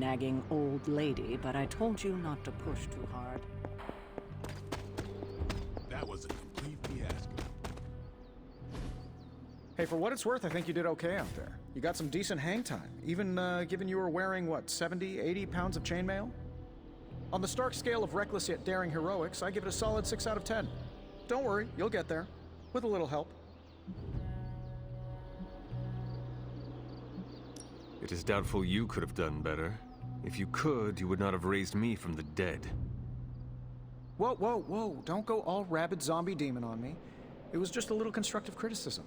nagging old lady, but I told you not to push too hard. That was a complete fiasco. Hey, for what it's worth, I think you did okay out there. You got some decent hang time, even given you were wearing, what, 70, 80 pounds of chainmail? On the Stark scale of reckless yet daring heroics, I give it a solid 6 out of 10. Don't worry, you'll get there. With a little help. It is doubtful you could have done better. If you could, you would not have raised me from the dead. Whoa, whoa, whoa, don't go all rabid zombie demon on me. It was just a little constructive criticism.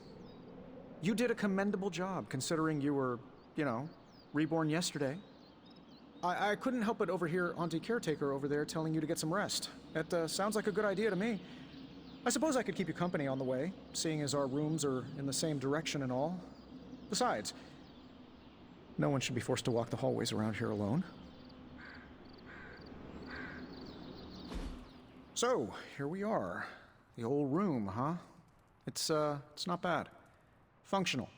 You did a commendable job, considering you were, you know, reborn yesterday. I couldn't help but overhear Auntie Caretaker over there telling you to get some rest. That sounds like a good idea to me. I suppose I could keep you company on the way, seeing as our rooms are in the same direction and all. Besides, no one should be forced to walk the hallways around here alone. So, here we are. The old room, huh? It's not bad. Functional.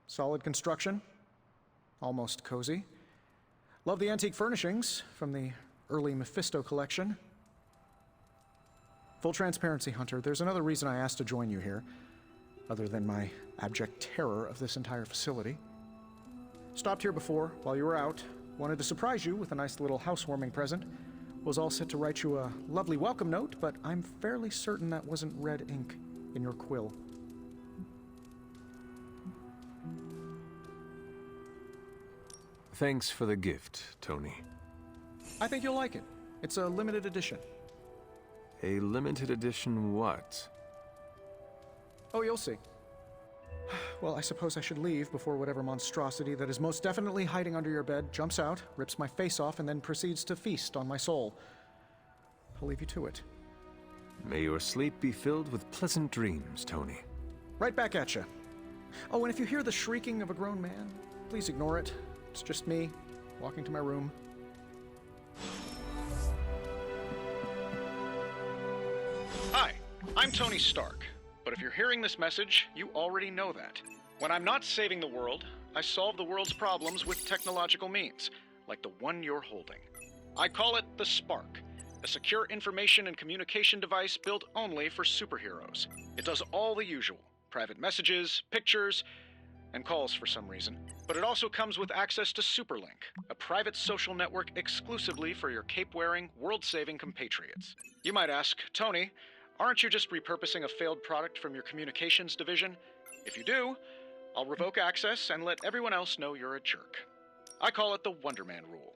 Solid construction. Almost cozy. Love the antique furnishings from the early Mephisto collection. Full transparency, Hunter, there's another reason I asked to join you here, other than my abject terror of this entire facility. Stopped here before, while you were out. Wanted to surprise you with a nice little housewarming present. Was all set to write you a lovely welcome note, but I'm fairly certain that wasn't red ink in your quill. Thanks for the gift, Tony. I think you'll like it. It's a limited edition. A limited edition what? Oh, you'll see. Well, I suppose I should leave before whatever monstrosity that is most definitely hiding under your bed jumps out, rips my face off, and then proceeds to feast on my soul. I'll leave you to it. May your sleep be filled with pleasant dreams, Tony. Right back at you. Oh, and if you hear the shrieking of a grown man, please ignore it. It's just me, walking to my room. Hi, I'm Tony Stark. But if you're hearing this message, you already know that. When I'm not saving the world, I solve the world's problems with technological means, like the one you're holding. I call it the Spark, a secure information and communication device built only for superheroes. It does all the usual, private messages, pictures, and calls for some reason. But it also comes with access to Superlink, a private social network exclusively for your cape-wearing, world-saving compatriots. You might ask, Tony, aren't you just repurposing a failed product from your communications division? If you do, I'll revoke access and let everyone else know you're a jerk. I call it the Wonder Man rule.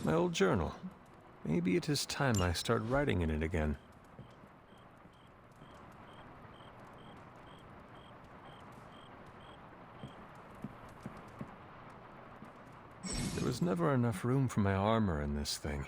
My old journal. Maybe it is time I start writing in it again. There was never enough room for my armor in this thing.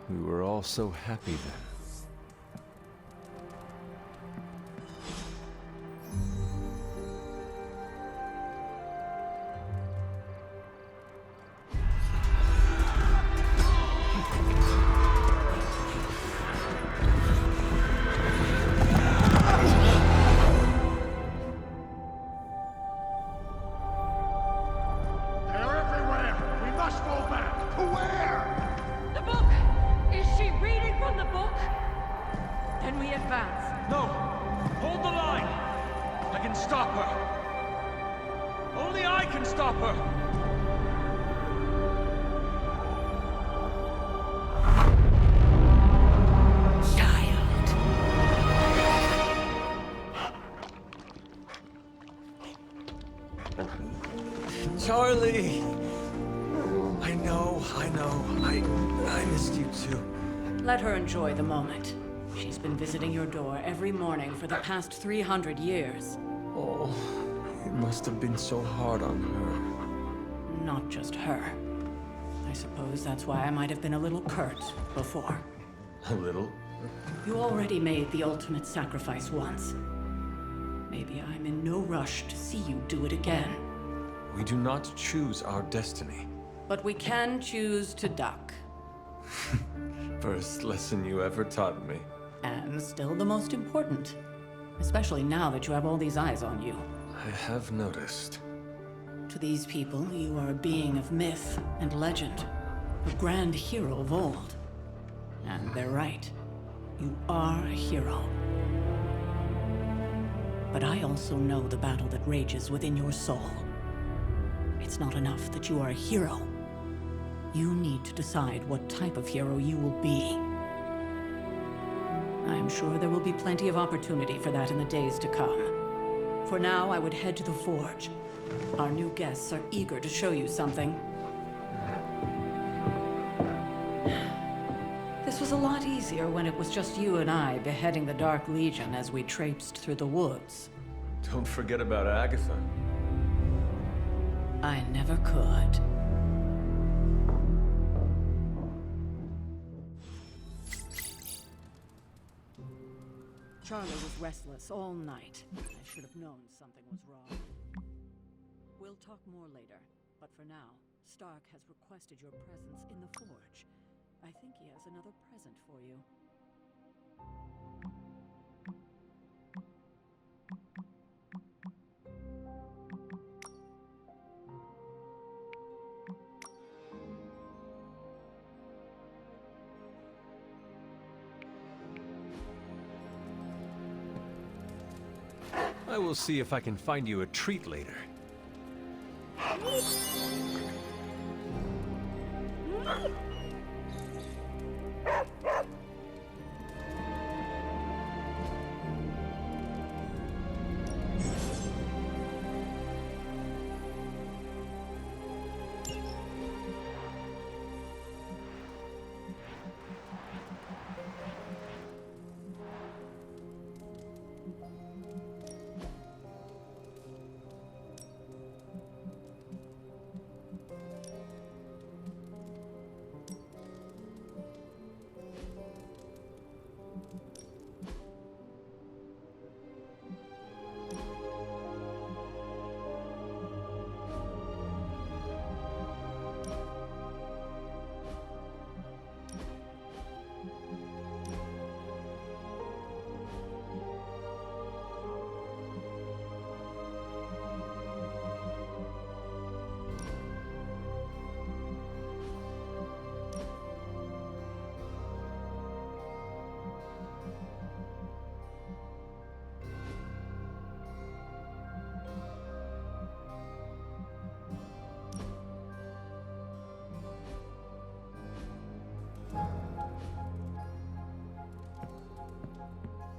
We were all so happy then. They're everywhere! We must fall back! To where? The book! Is she reading from the book? Can we advance? No! Hold the line! I can stop her! Only I can stop her! Charlie! I know. I missed you too. Let her enjoy the moment. She's been visiting your door every morning for the past 300 years. Oh, it must have been so hard on her. Not just her. I suppose that's why I might have been a little curt before. A little? You already made the ultimate sacrifice once. Maybe I'm in no rush to see you do it again. We do not choose our destiny. But we can choose to duck. First lesson you ever taught me. And still the most important. Especially now that you have all these eyes on you. I have noticed. To these people, you are a being of myth and legend. A grand hero of old. And they're right. You are a hero. But I also know the battle that rages within your soul. It's not enough that you are a hero. You need to decide what type of hero you will be. I am sure there will be plenty of opportunity for that in the days to come. For now, I would head to the Forge. Our new guests are eager to show you something. This was a lot easier when it was just you and I beheading the Dark Legion as we traipsed through the woods. Don't forget about Agatha. I never could. Charlie was restless all night. I should have known something was wrong. We'll talk more later, but for now, Stark has requested your presence in the Forge. I think he has another present for you. I will see if I can find you a treat later.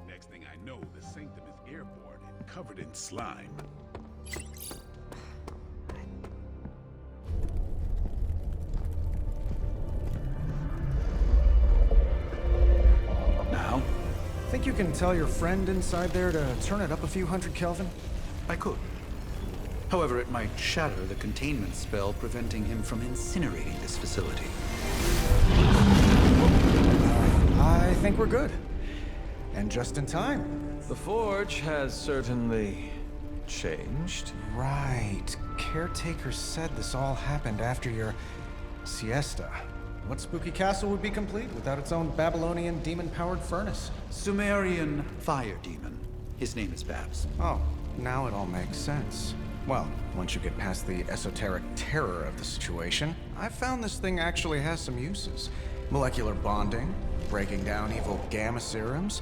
Next thing I know, the Sanctum is airborne and covered in slime. Now? Think you can tell your friend inside there to turn it up a few hundred Kelvin? I could. However, it might shatter the containment spell preventing him from incinerating this facility. I think we're good. And just in time. The Forge has certainly changed. Right. Caretaker said this all happened after your siesta. What spooky castle would be complete without its own Babylonian demon-powered furnace? Sumerian fire demon. His name is Babs. Oh, now it all makes sense. Well, once you get past the esoteric terror of the situation, I've found this thing actually has some uses. Molecular bonding, breaking down evil gamma serums,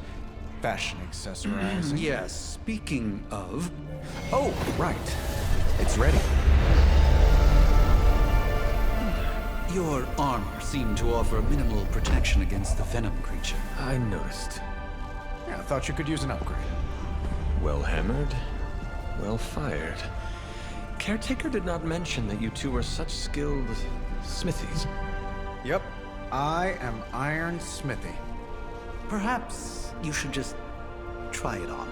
fashion accessorizing. Yes, speaking of... Oh, right. It's ready. Your armor seemed to offer minimal protection against the venom creature. I noticed. Yeah, I thought you could use an upgrade. Well hammered, well fired. Caretaker did not mention that you two are such skilled smithies. Yep, I am Iron Smithy. Perhaps you should just try it on.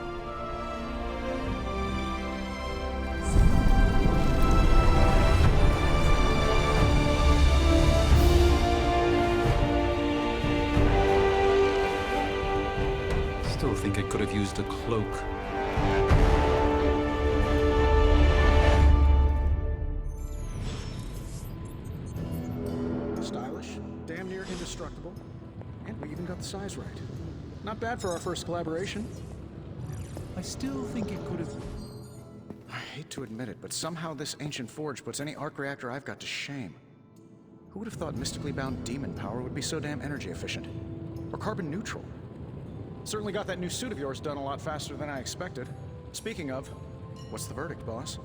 Still think it could have used a cloak. Stylish, damn near indestructible, and we even got the size right. Not bad for our first collaboration. I still think it could have... I hate to admit it, but somehow this ancient forge puts any arc reactor I've got to shame. Who would have thought mystically bound demon power would be so damn energy efficient? Or carbon neutral? Certainly got that new suit of yours done a lot faster than I expected. Speaking of, what's the verdict, boss?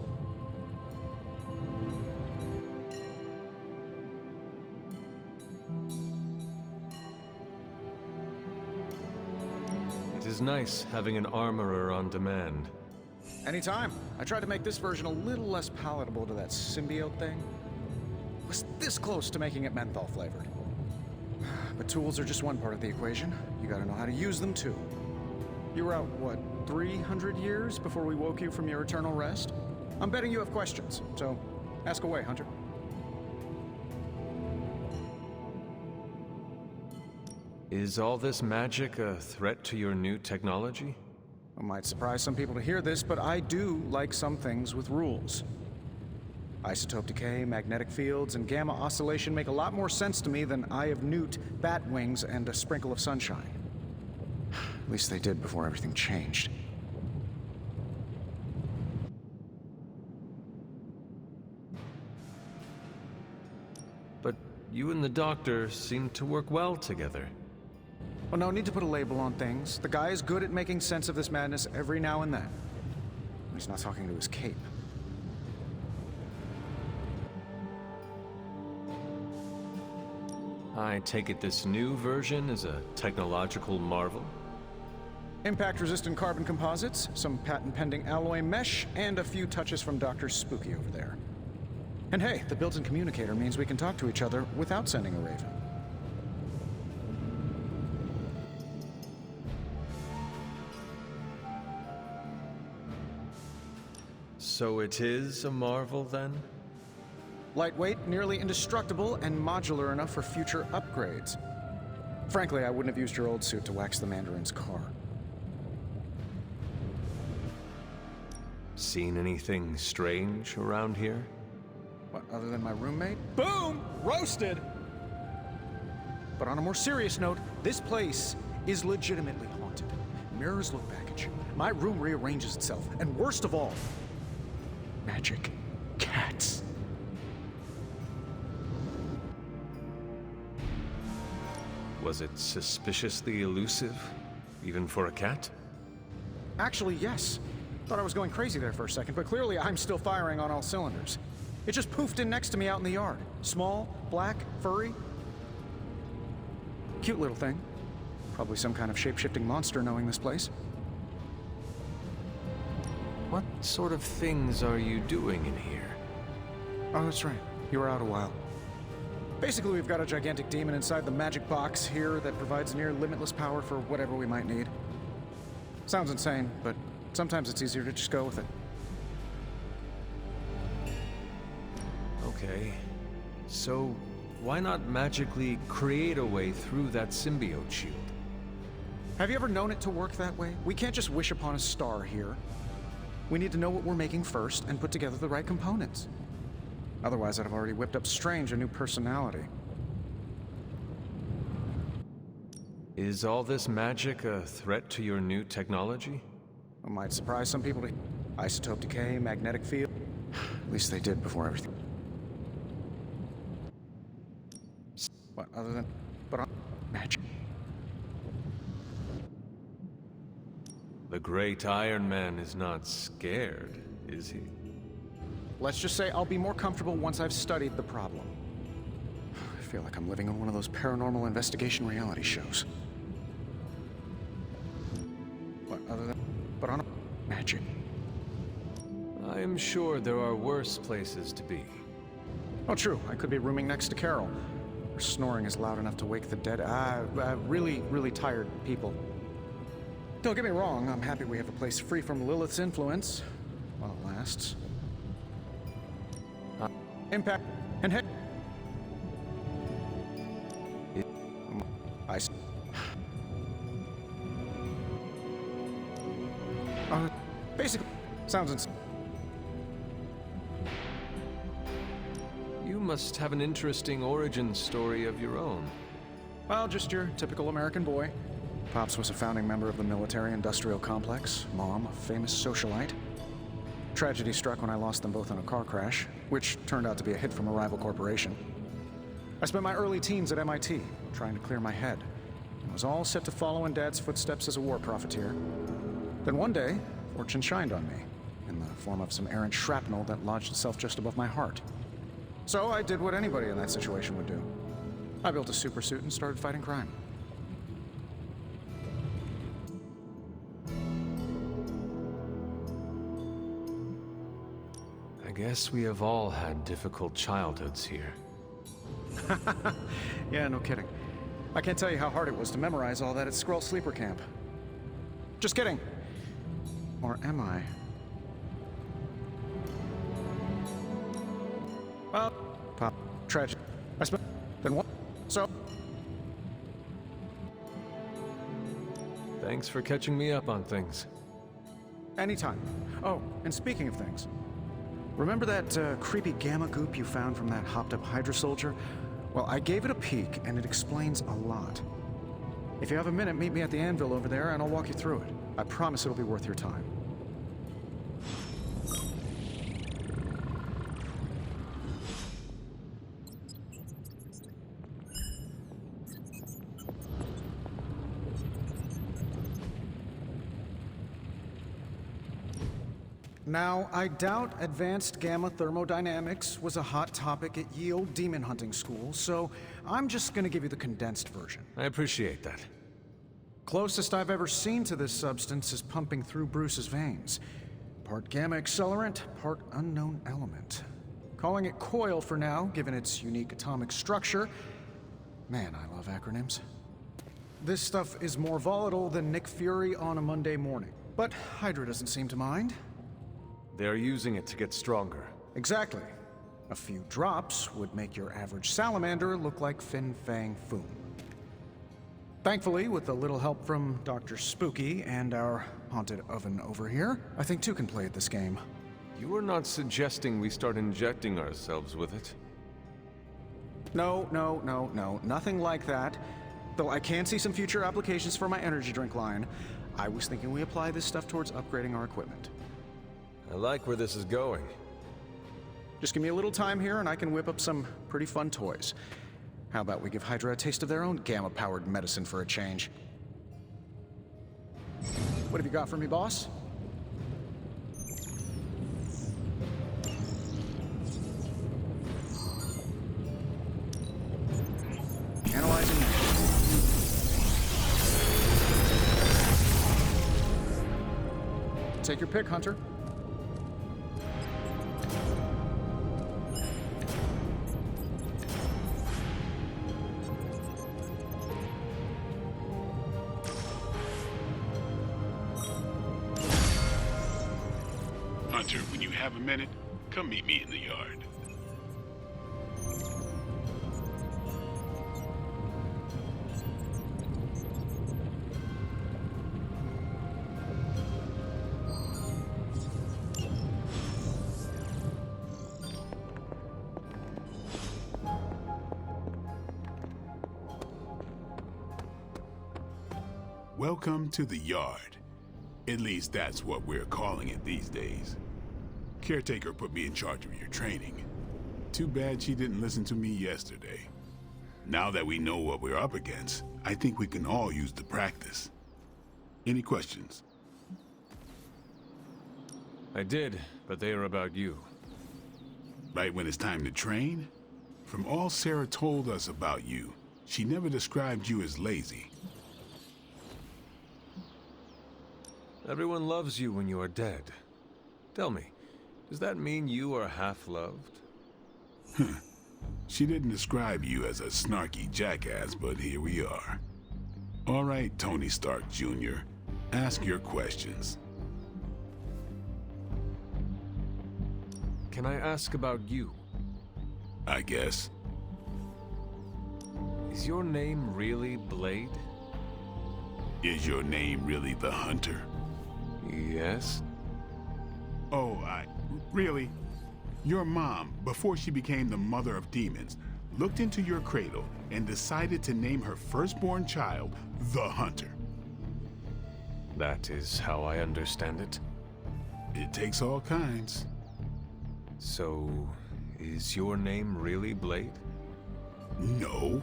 It is nice having an armorer on demand. Anytime. I tried to make this version a little less palatable to that symbiote thing. Was this close to making it menthol flavored. But tools are just one part of the equation. You gotta know how to use them too. You were out, what, 300 years before we woke you from your eternal rest? I'm betting you have questions, so ask away, Hunter. Is all this magic a threat to your new technology? It might surprise some people to hear this, but I do like some things with rules. Isotope decay, magnetic fields, and gamma oscillation make a lot more sense to me than Eye of Newt, bat wings, and a sprinkle of sunshine. At least they did before everything changed. But you and the doctor seem to work well together. Well, no need to put a label on things. The guy is good at making sense of this madness every now and then. He's not talking to his cape. I take it this new version is a technological marvel? Impact-resistant carbon composites, some patent-pending alloy mesh, and a few touches from Dr. Spooky over there. And hey, the built-in communicator means we can talk to each other without sending a raven. So it is a marvel, then? Lightweight, nearly indestructible, and modular enough for future upgrades. Frankly, I wouldn't have used your old suit to wax the Mandarin's car. Seen anything strange around here? What, other than my roommate? Boom! Roasted! But on a more serious note, this place is legitimately haunted. Mirrors look back at you. My room rearranges itself. And worst of all, magic cats. Was it suspiciously elusive, even for a cat? Actually, yes. Thought I was going crazy there for a second, but clearly I'm still firing on all cylinders. It just poofed in next to me out in the yard. Small, black, furry. Cute little thing. Probably some kind of shape-shifting monster knowing this place. What sort of things are you doing in here? Oh, that's right. You were out a while. Basically, we've got a gigantic demon inside the magic box here that provides near limitless power for whatever we might need. Sounds insane, but sometimes it's easier to just go with it. Okay. So, why not magically create a way through that symbiote shield? Have you ever known it to work that way? We can't just wish upon a star here. We need to know what we're making first and put together the right components. Otherwise, I'd have already whipped up Strange a new personality. Is all this magic a threat to your new technology? It might surprise some people to... Isotope decay, magnetic field... At least they did before everything. What, other than... But on... magic. The great Iron Man is not scared, is he? Let's just say I'll be more comfortable once I've studied the problem. I feel like I'm living in one of those paranormal investigation reality shows. What other than... But on a... magic. I am sure there are worse places to be. Oh, true. I could be rooming next to Carol. Her snoring is loud enough to wake the dead. Really tired people. Don't get me wrong, I'm happy we have a place free from Lilith's influence. While it lasts. Impact and hit. Basically, sounds insane. You must have an interesting origin story of your own. Well, just your typical American boy. Pops was a founding member of the military-industrial complex. Mom, a famous socialite. Tragedy struck when I lost them both in a car crash, which turned out to be a hit from a rival corporation. I spent my early teens at MIT, trying to clear my head, and was all set to follow in Dad's footsteps as a war profiteer. Then one day, fortune shined on me, in the form of some errant shrapnel that lodged itself just above my heart. So I did what anybody in that situation would do. I built a supersuit and started fighting crime. I guess we have all had difficult childhoods here. Yeah, no kidding. I can't tell you how hard it was to memorize all that at Skrull Sleeper Camp. Just kidding. Or am I? Well, pop, tragic. I spent... Then what? So... Thanks for catching me up on things. Anytime. Oh, and speaking of things, remember that creepy gamma goop you found from that hopped-up Hydra soldier? Well, I gave it a peek, and it explains a lot. If you have a minute, meet me at the anvil over there, and I'll walk you through it. I promise it'll be worth your time. Now, I doubt advanced gamma thermodynamics was a hot topic at Yield Demon Hunting School, so I'm just gonna give you the condensed version. I appreciate that. Closest I've ever seen to this substance is pumping through Bruce's veins. Part gamma accelerant, part unknown element. Calling it Coil for now, given its unique atomic structure. Man, I love acronyms. This stuff is more volatile than Nick Fury on a Monday morning. But Hydra doesn't seem to mind. They're using it to get stronger. Exactly. A few drops would make your average salamander look like Fin Fang Foom. Thankfully, with a little help from Dr. Spooky and our haunted oven over here, I think two can play at this game. You are not suggesting we start injecting ourselves with it? No, nothing like that. Though I can see some future applications for my energy drink line. I was thinking we apply this stuff towards upgrading our equipment. I like where this is going. Just give me a little time here and I can whip up some pretty fun toys. How about we give Hydra a taste of their own gamma-powered medicine for a change? What have you got for me, boss? Analyzing now. Take your pick, Hunter. Hunter, when you have a minute, come meet me in the yard. Welcome to the yard. At least that's what we're calling it these days. Caretaker put me in charge of your training. Too bad she didn't listen to me yesterday. Now that we know what we're up against, I think we can all use the practice. Any questions? I did, but they are about you. Right when it's time to train? From all Sarah told us about you, she never described you as lazy. Everyone loves you when you are dead. Tell me, does that mean you are half-loved? She didn't describe you as a snarky jackass, but here we are. All right, Tony Stark Jr., ask your questions. Can I ask about you? I guess. Is your name really Blade? Is your name really the Hunter? Yes. Oh, really? Your mom, before she became the mother of demons, looked into your cradle and decided to name her firstborn child the Hunter. That is how I understand it. It takes all kinds. So, is your name really Blade? No,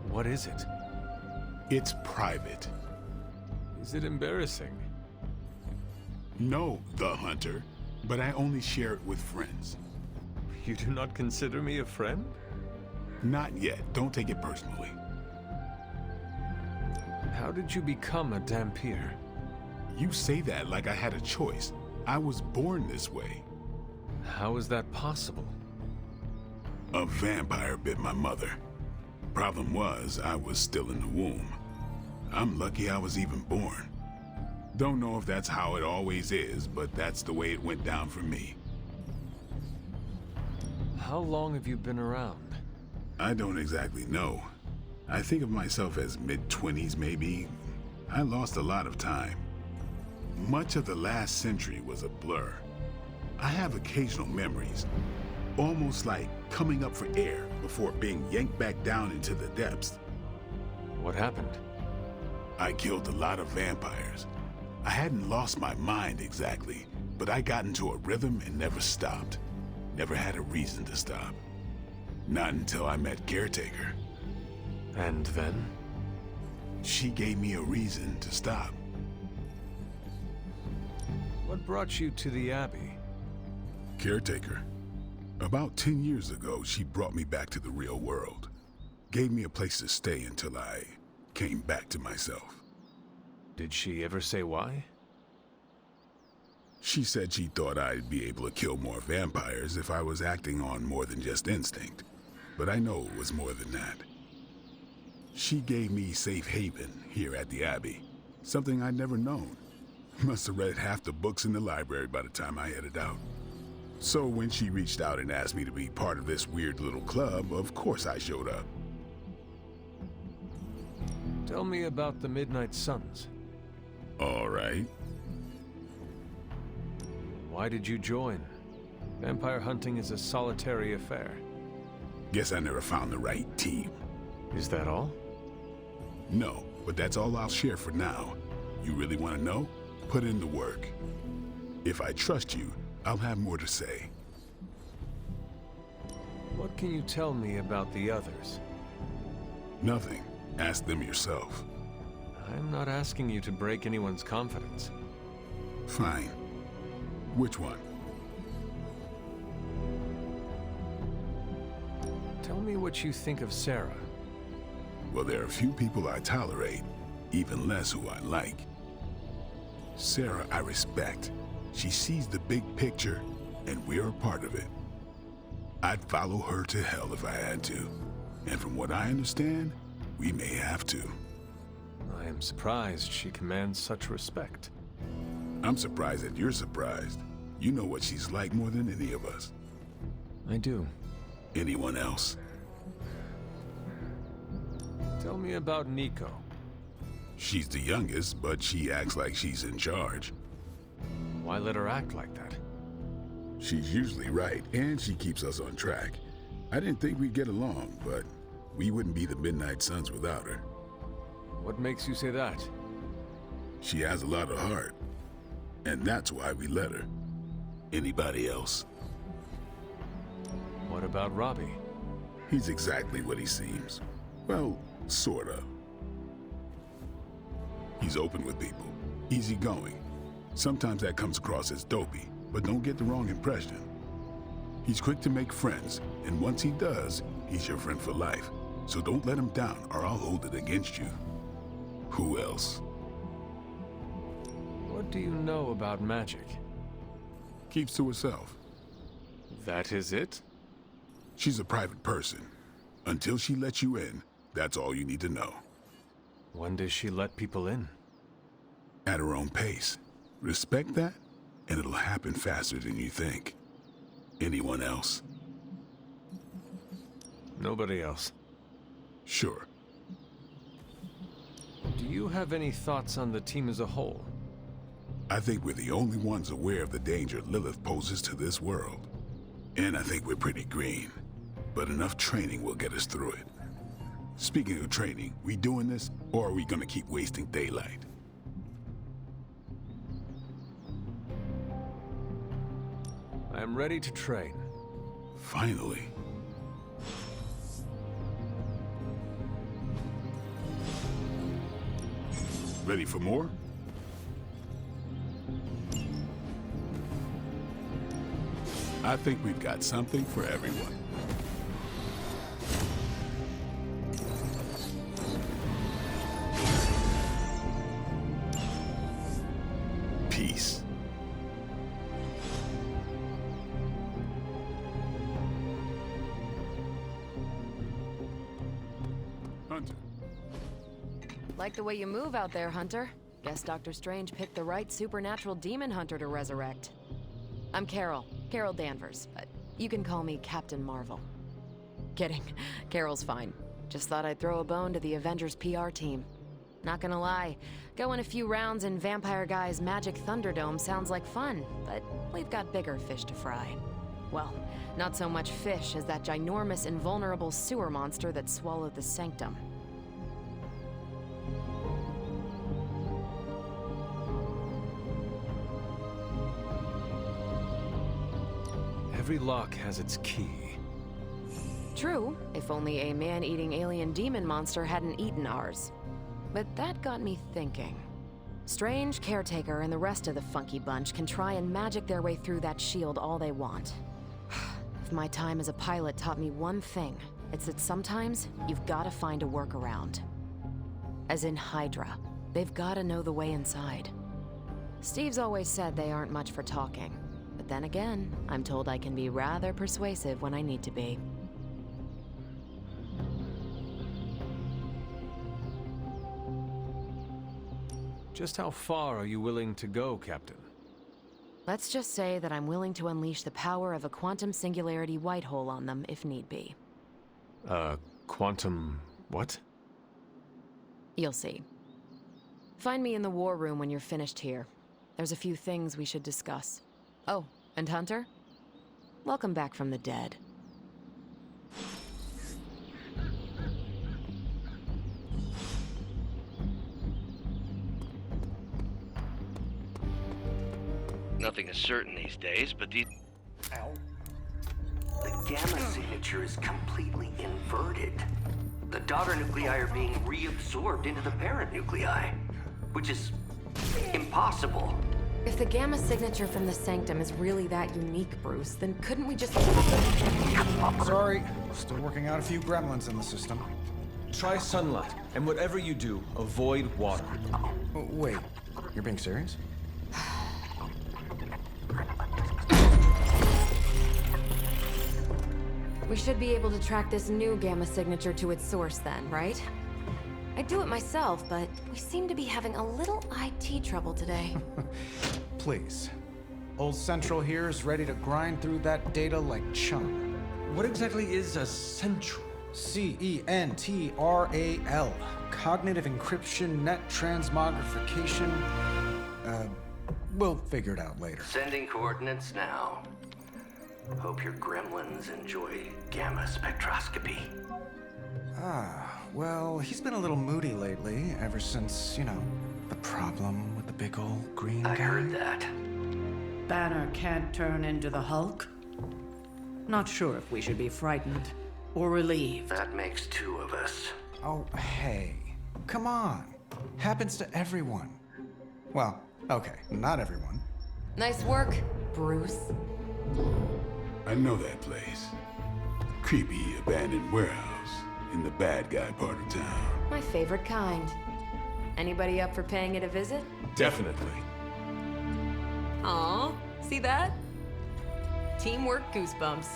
What is it? it's private. Is it embarrassing? No, the Hunter, but I only share it with friends. You do not consider me a friend? Not yet. Don't take it personally. How did you become a Dhampir? You say that like I had a choice. I was born this way. How is that possible? A vampire bit my mother. Problem was, I was still in the womb. I'm lucky I was even born. Don't know if that's how it always is, but that's the way it went down for me. How long have you been around? I don't exactly know. I think of myself as mid-20s, maybe. I lost a lot of time. Much of the last century was a blur. I have occasional memories, almost like coming up for air before being yanked back down into the depths. What happened? I killed a lot of vampires. I hadn't lost my mind exactly, but I got into a rhythm and never stopped. Never had a reason to stop. Not until I met Caretaker. And then? She gave me a reason to stop. What brought you to the Abbey? Caretaker. About 10 years ago, she brought me back to the real world. Gave me a place to stay until I came back to myself. Did she ever say why? She said she thought I'd be able to kill more vampires if I was acting on more than just instinct. But I know it was more than that. She gave me safe haven here at the Abbey. Something I'd never known. Must have read half the books in the library by the time I headed out. So when she reached out and asked me to be part of this weird little club, of course I showed up. Tell me about the Midnight Suns. All right. Why did you join? Vampire hunting is a solitary affair. Guess I never found the right team. Is that all? No, but that's all I'll share for now. You really want to know? Put in the work. If I trust you, I'll have more to say. What can you tell me about the others? Nothing. Ask them yourself. I'm not asking you to break anyone's confidence. Fine. Which one? Tell me what you think of Sarah. Well, there are a few people I tolerate, even less who I like. Sarah, I respect. She sees the big picture, and we're a part of it. I'd follow her to hell if I had to. And from what I understand, we may have to. I am surprised she commands such respect. I'm surprised that you're surprised. You know what she's like more than any of us. I do. Anyone else? Tell me about Nico. She's the youngest, but she acts like she's in charge. Why let her act like that? She's usually right, and she keeps us on track. I didn't think we'd get along, but we wouldn't be the Midnight Suns without her. What makes you say that? She has a lot of heart, and that's why we let her. Anybody else? What about Robbie? He's exactly what he seems. Well, sort of. He's open with people, easygoing. Sometimes that comes across as dopey, but don't get the wrong impression. He's quick to make friends, and once he does, he's your friend for life. So don't let him down, or I'll hold it against you. Who else? What do you know about magic? Keeps to herself. That is it? She's a private person. Until she lets you in, that's all you need to know. When does she let people in? At her own pace. Respect that, and it'll happen faster than you think. Anyone else? Nobody else. Sure. Do you have any thoughts on the team as a whole? I think we're the only ones aware of the danger Lilith poses to this world. And I think we're pretty green. But enough training will get us through it. Speaking of training, we doing this, or are we gonna keep wasting daylight? I am ready to train. Finally. Ready for more? I think we've got something for everyone. Peace. Hunter. Like the way you move out there, Hunter. Guess Dr. Strange picked the right supernatural demon hunter to resurrect. I'm Carol Danvers, but you can call me Captain Marvel. Kidding, Carol's fine. Just thought I'd throw a bone to the Avengers PR team. Not gonna lie, going a few rounds in Vampire Guy's Magic Thunderdome sounds like fun, but we've got bigger fish to fry. Well, not so much fish as that ginormous invulnerable sewer monster that swallowed the Sanctum. Every lock has its key. True, if only a man-eating alien demon monster hadn't eaten ours. But that got me thinking. Strange, Caretaker, and the rest of the funky bunch can try and magic their way through that shield all they want. If my time as a pilot taught me one thing, it's that sometimes you've gotta find a workaround. As in Hydra, they've gotta know the way inside. Steve's always said they aren't much for talking. But then again, I'm told I can be rather persuasive when I need to be. Just how far are you willing to go, Captain? Let's just say that I'm willing to unleash the power of a quantum singularity white hole on them if need be. Quantum... what? You'll see. Find me in the war room when you're finished here. There's a few things we should discuss. Oh, and Hunter? Welcome back from the dead. Nothing is certain these days, but the gamma signature is completely inverted. The daughter nuclei are being reabsorbed into the parent nuclei, which is impossible. If the gamma signature from the Sanctum is really that unique, Bruce, then couldn't we just... Sorry, still working out a few gremlins in the system. Try sunlight, and whatever you do, avoid water. Oh, wait, you're being serious? We should be able to track this new gamma signature to its source then, right? I'd do it myself, but we seem to be having a little IT trouble today. Please. Old Central here is ready to grind through that data like chum. What exactly is a central? CENTRAL. Cognitive Encryption Net Transmogrification. We'll figure it out later. Sending coordinates now. Hope your gremlins enjoy gamma spectroscopy. Well, he's been a little moody lately, ever since, you know, the problem with the big old green guy. I heard that. Banner can't turn into the Hulk? Not sure if we should be frightened or relieved. That makes two of us. Oh, hey. Come on. Happens to everyone. Well, Okay, not everyone. Nice work, Bruce. I know that place. Creepy abandoned warehouse in the bad guy part of town. My favorite kind. Anybody up for paying it a visit? Definitely. Aw, see that? Teamwork goosebumps.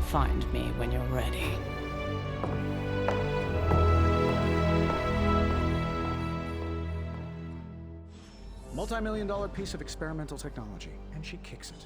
Find me when you're ready. Multi-million-dollar piece of experimental technology, and she kicks it.